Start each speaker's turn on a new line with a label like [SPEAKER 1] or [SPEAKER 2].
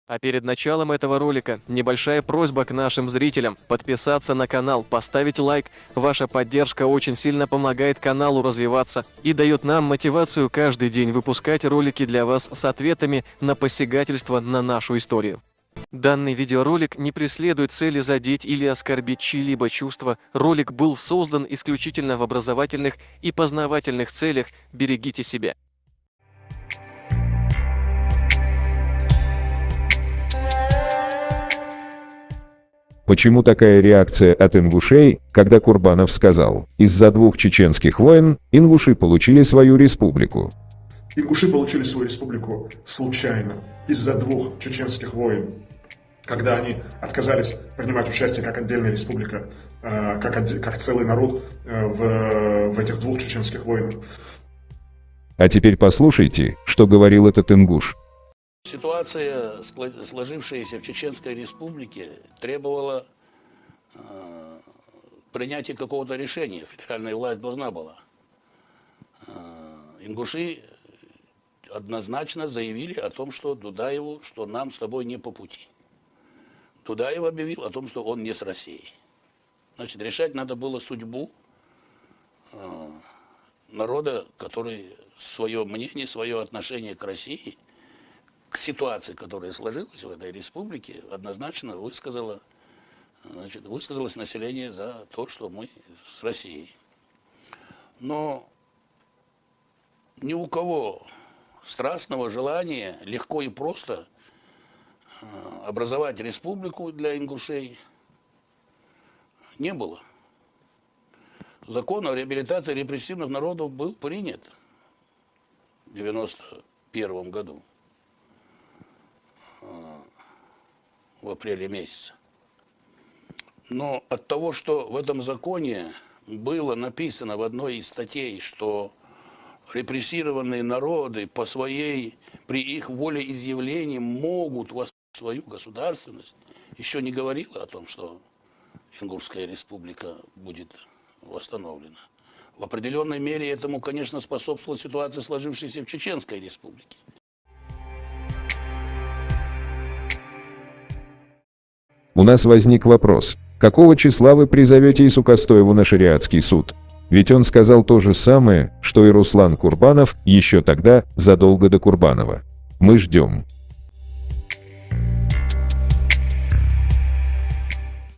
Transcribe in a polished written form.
[SPEAKER 1] А перед началом этого ролика небольшая просьба к нашим зрителям подписаться на канал, поставить лайк. Ваша поддержка очень сильно помогает каналу развиваться и дает нам мотивацию каждый день выпускать ролики для вас с ответами на посягательство на нашу историю. Данный видеоролик не преследует цели задеть или оскорбить чьи-либо чувства. Ролик был создан исключительно в образовательных и познавательных целях. Берегите себя.
[SPEAKER 2] Почему такая реакция от ингушей, когда Курбанов сказал: из-за двух чеченских войн ингуши получили свою республику?
[SPEAKER 3] Ингуши получили свою республику случайно, из-за двух чеченских войн, когда они отказались принимать участие как отдельная республика, как целый народ в этих двух чеченских войнах.
[SPEAKER 2] А теперь послушайте, что говорил этот ингуш.
[SPEAKER 4] Ситуация, сложившаяся в Чеченской Республике, требовала принятия какого-то решения. Федеральная власть должна была. Ингуши однозначно заявили о том, что Дудаеву, что нам с тобой не по пути. Дудаев объявил о том, что он не с Россией. Значит, решать надо было судьбу народа, который свое мнение, свое отношение к России, к ситуации, которая сложилась в этой республике, однозначно высказалось население за то, что мы с Россией. Но ни у кого страстного желания легко и просто образовать республику для ингушей не было. Закон о реабилитации репрессивных народов был принят в 1991 году. В апреле месяце. Но от того, что в этом законе было написано в одной из статей, что репрессированные народы при их волеизъявлении могут восстановить свою государственность, еще не говорило о том, что Ингушская республика будет восстановлена. В определенной мере этому, конечно, способствовала ситуация, сложившаяся в Чеченской республике.
[SPEAKER 2] У нас возник вопрос: какого числа вы призовете Исукастоеву на шариатский суд? Ведь он сказал то же самое, что и Руслан Курбанов еще тогда, задолго до Курбанова. Мы ждем.